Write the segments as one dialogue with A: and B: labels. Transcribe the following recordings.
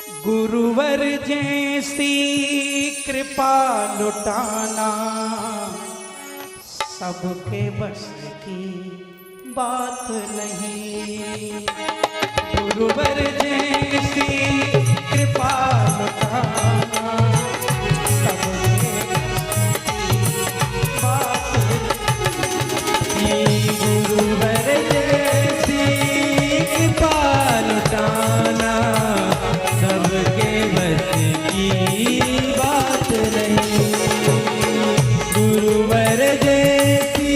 A: गुरुवर जैसी कृपा लुटाना सबके बस की बात नहीं। गुरुवर जैसी कृपा लुटाना सबके बस की बात नहीं। गुरुवर जैसी कृपा लुटाना सबके बस की बात नहीं। गुरुवर जैसी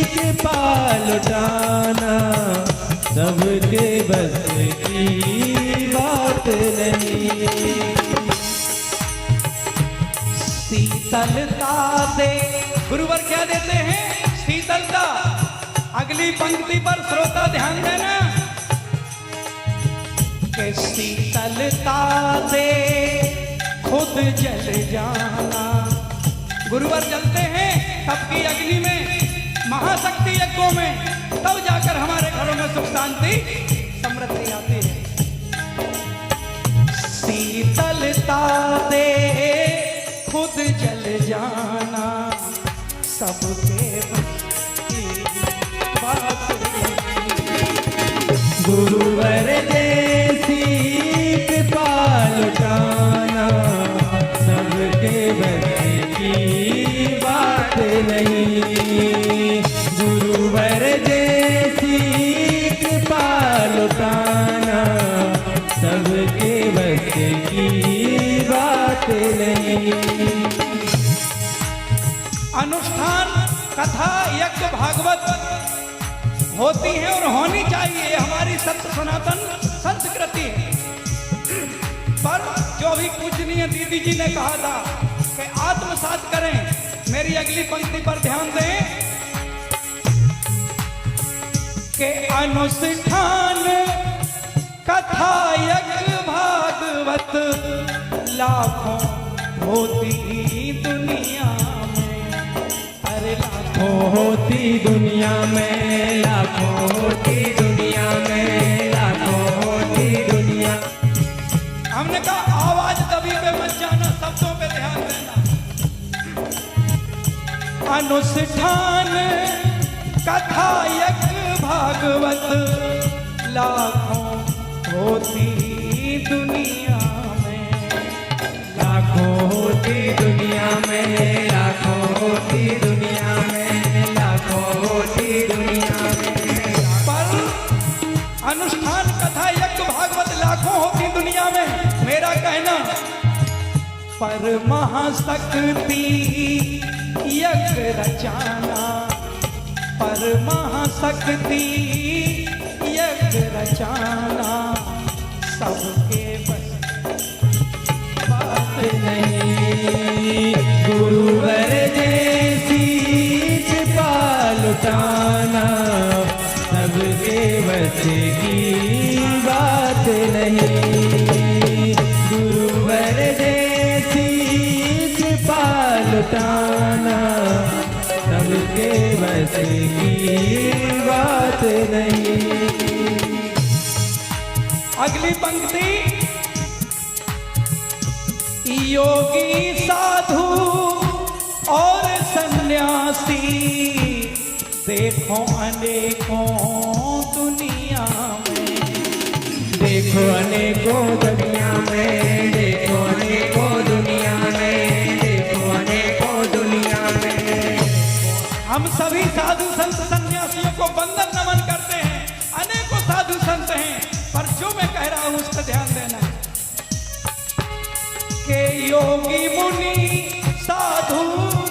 A: कृपा लुटाना सबके बस की बात नहीं। शीतलता दे गुरुवर क्या देते हैं? शीतलता। अगली पंक्ति पर श्रोता ध्यान देना कि शीतलता दे खुद जल जाना। गुरुवर जलते हैं तब की अग्नि में, महाशक्ति यज्ञों में, तब जाकर हमारे घरों में सुख शांति समृद्धि आती है। शीतलता दे खुद जल जाना सबके बस की बात नहीं। गुरुवर जैसी कृपा लुटाना सबके बस की बात नहीं। गुरुवर जैसी कृपा लुटाना सबके बस की बात नहीं। अनुष्ठान, कथा, यज्ञ, भागवत होती है और होनी चाहिए, हमारी सत्य सनातन संस्कृति है। पर जो भी पूजनीय दीदी जी ने कहा था कि आत्मसात करें, मेरी अगली पंक्ति पर ध्यान दें कि अनुष्ठान, कथा, यज्ञ, भागवत लाखों होती दुनिया में। अरे लाखों होती दुनिया में, लाखों होती दुनिया में, लाखों होती दुनिया। हमने कहा आवाज दबी पे मत जाना, शब्दों पे ध्यान देना। अनुष्ठान, कथा, यज्ञ, भागवत लाखों होती दुनिया में। लाखों होती दुनिया में, लाखों होती दुनिया में, लाखों होती दुनिया में। पर अनुष्ठान, कथा, यज्ञ, भागवत लाखों होती दुनिया में। मेरा कहना पर महाशक्ति यज्ञ रचाना, पर महाशक्ति यज्ञ रचाना सबके बस बात नहीं। गुरुवर जैसी कृपा लुटाना सबके बस की बात नहीं। गुरुवर जैसी कृपा लुटाना सबके बस की बात नहीं। अगली पंक्ति, योगी, साधु और सन्यासी देखो अनेकों दुनिया में। देखो अनेकों दुनिया में, देखो अनेकों दुनिया में, देखो अनेकों दुनिया में। हम सभी साधु संत सन्यासियों को वंदन नमन करते हैं। अनेकों साधु संत हैं, पर जो मैं कह रहा हूं उस पर ध्यान देना कि योगी, मुनि, साधु,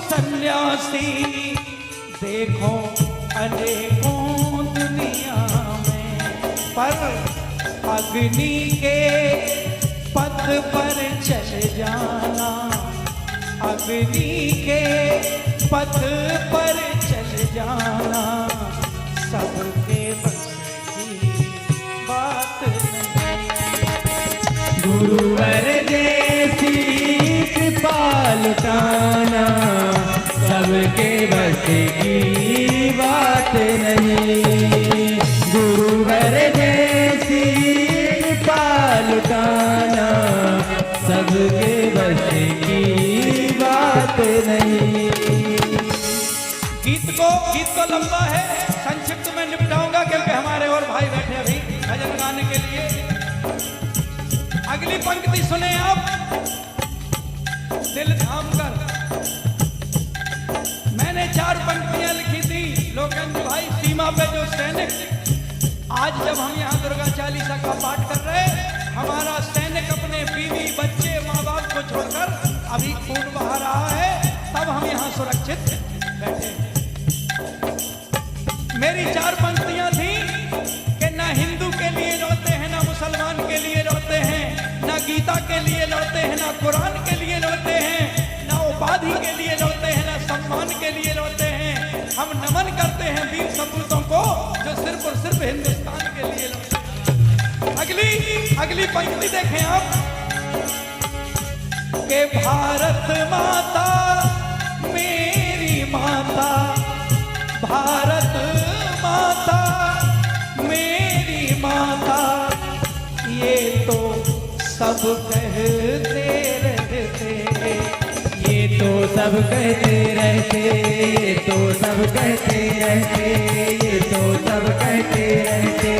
A: सन्यासी देखो अनेकों दुनिया में। पर अग्नि के पथ पर चल जाना, अग्नि के पथ पर चल जाना सबके बस की बात नहीं। गुरुवर जैसी कृपा लुटाना सबके बस की बात नहीं। गुरुवर जैसी कृपा लुटाना
B: सबके बस की बात नहीं।
A: गीत तो लंबा है, संक्षिप्त में निपटाऊंगा क्योंकि हमारे और भाई बैठे अभी भजन गाने के लिए। अगली पंक्ति सुने आप, दिल थाम कर। मैंने 4 पंक्तियां लिखी थी लोकेंद्र भाई, सीमा पे जो सैनिक। आज जब हम यहाँ दुर्गा चालीसा का पाठ कर रहे, हमारा सैनिक अपने बीवी बच्चे माँ बाप को छोड़कर अभी खून बहा रहा है, तब हम यहाँ सुरक्षित बैठे। मेरी 4 पंक्तियां थी कि ना हिंदू के लिए लड़ते हैं, ना मुसलमान के लिए लड़ते हैं, ना गीता के लिए लड़ते हैं, ना कुरान के लिए लड़ते हैं, ना उपाधि के लिए लड़ते हैं, ना सम्मान के लिए लड़ते हैं। हम नमन करते हैं वीर सपूतों को जो सिर्फ और सिर्फ हिंदुस्तान के लिए लड़ते हैं। अगली पंक्ति देखें आप कि भारत माता मेरी माता, भारत माता मेरी माता, ये तो सब कहते रहते,
B: ये तो सब कहते रहते, ये तो सब कहते रहते, ये तो सब कहते रहते।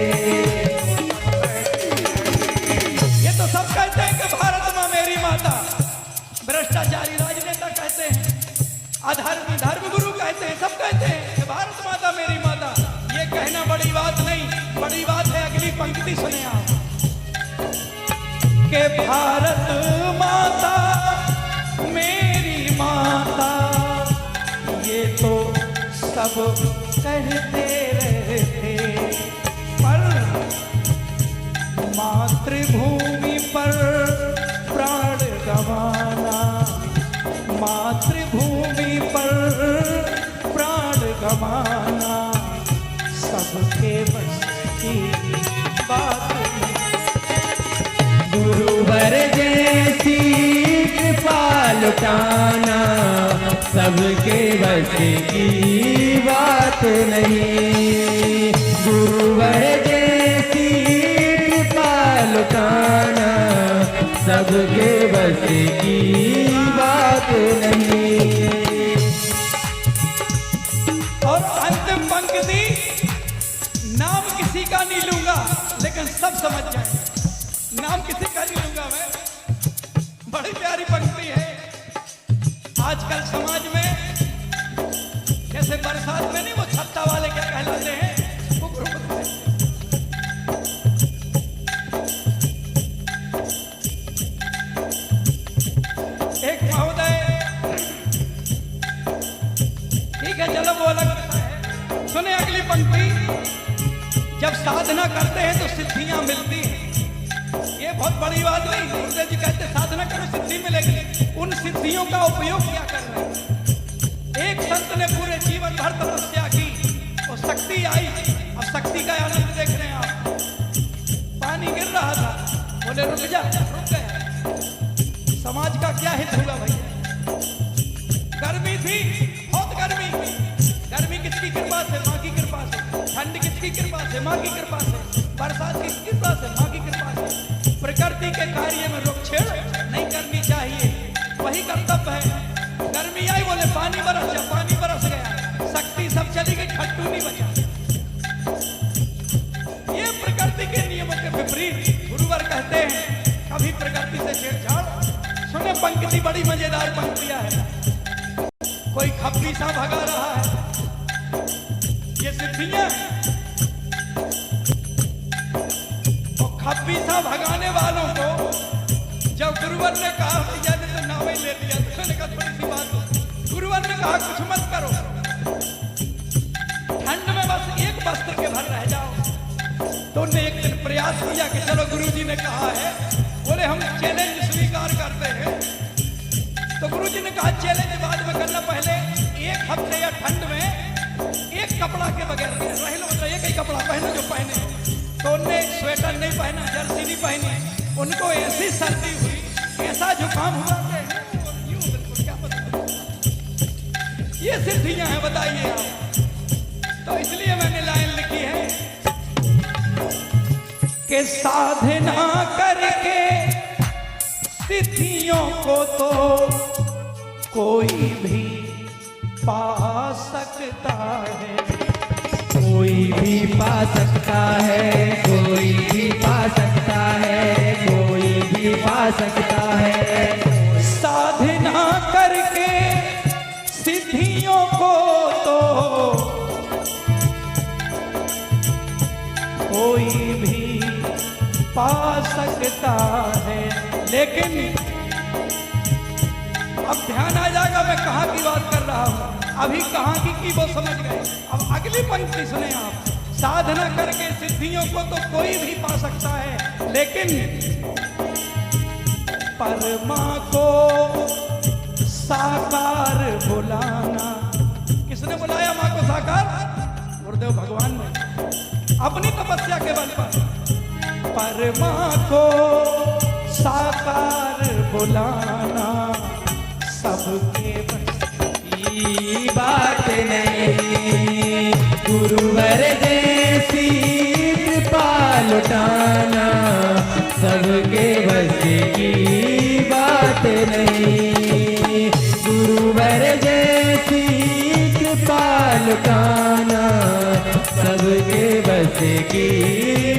A: ये तो सब कहते हैं कि भारत माँ मेरी माता। भ्रष्टाचारी राजनेता कहते हैं, अधर्मी धर्मगुरु कहते हैं, सब कहते हैं कि भारत माता मेरी माता। ये कहना बड़ी बात नहीं, बड़ी बात है अगली पंक्ति सुने आप कि भारत माता मेरी माता, ये तो सब कहते रहते, पर मातृभूमि पर प्राण गंवाना, मातृभूमि पर प्राण गंवाना सबके बस की बात नहीं।
B: गुरुवर जैसी कृपा लुटाना सबके बस की बात नहीं। गुरुवर जैसी कृपा लुटाना सबके बस की बात नहीं।
A: और अंतिम पंक्ति, नाम किसी का नहीं लूंगा लेकिन सब समझ जाए, नाम किसी का नहीं लूंगा मैं। बड़ी प्यारी पंक्ति है। आजकल समाज में जैसे बरसात में नहीं वो छत्ता वाले क्या कहलाते हैं, कुकुर कहते हैं। एक महोदय, ठीक है चलो वो अलग है। सुने अगली पंक्ति, जब साधना करते हैं तो सिद्धियां मिलती हैं। ये बहुत बड़ी बात नहीं, गुरुदेव जी कहते साधना करो सिद्धि मिलेगी। उन सिद्धियों का उपयोग क्या कर रहे हैं? एक संत ने पूरे जीवन भर तपस्या की और शक्ति आई। अब शक्ति का आनंद देख रहे हैं आप। पानी गिर रहा था, बोले रुक जा, रुक गया। समाज का क्या हित हुआ भैया? गर्मी थी, बहुत गर्मी। गर्मी किसकी कृपा से? माँ की कृपा से। ठंड किसकी कृपा से? माँ की कृपा से। बरसात किसकी कृपा से? माँ की कृपा से। प्रकृति के कार्य में रोकछेड़ नहीं करनी चाहिए, वही कर्तव्य है। गर्मी आई, बोले पानी बरस जा, पानी बरस गया, शक्ति सब चली गई, खट्टू नहीं बचा। ये प्रकृति के नियमों के विपरीत गुरुवर कहते हैं कभी प्रकृति से छेड़छाड़। सुने पंक्ति, बड़ी मजेदार पंक्तियां है। कोई खप्पी सा भगा रहा है, ये सिद्धियां। खप्पी सा भगाने वालों को जब गुरुवर ने कहा भैया ने तो नाव ही ले लिया, तो मैंने कहा थोड़ी सी बात हो। गुरुवर ने कहा कुछ मत करो, ठंड में बस एक वस्त्र के भर रह जाओ। तो उन्होंने एक दिन प्रयास किया कि चलो गुरुजी ने कहा है, बोले हम चैलेंज स्वीकार करते हैं। तो गुरुजी ने कहा चैलेंज बाद में करना, पहले एक हफ्ते या ठंड में एक कपड़ा के बगैर रह लो, मतलब एक ही कपड़ा पहनो जो पहने। तो उनने स्वेटर नहीं पहना, जर्सी नहीं पहनी, उनको ऐसी सर्दी हुई, ऐसा जुकाम हुआ कि यूं बिल्कुल क्या पता। ये सिद्धियां हैं, बताइए आप। तो इसलिए मैंने लाइन लिखी है कि साधना करके सिद्धियां को तो कोई भी पा सकता है,
B: कोई भी पा सकता है, कोई भी पा सकता है, कोई भी पा सकता है।
A: साधना करके सिद्धियों को तो कोई भी पा सकता है। लेकिन अब ध्यान आ जाएगा मैं कहाँ की बात कर रहा हूँ, अभी कहाँ की वो समझ गए। अब अगली पंक्ति सुने आप, साधना करके सिद्धियों को तो कोई भी पा सकता है, लेकिन परमा को साकार बुलाना, किसने बुलाया माँ को साकार? गुरुदेव भगवान ने अपनी तपस्या के बल पर परमा को साकार बुलाना सबके बस
B: की बात नहीं, गुरुवर जैसी कृपा लुटाना सबके बस की बात नहीं, गुरुवर जैसी कृपा लुटाना सबके बस की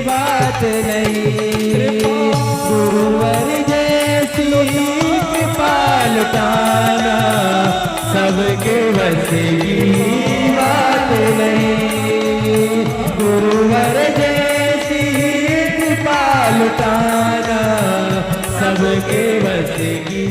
B: बात नहीं, गुरुवर जैसी कृपा लुटाना सबके बस की बात नहीं, गुरुवर जैसी कृपा लुटाना सबके बस की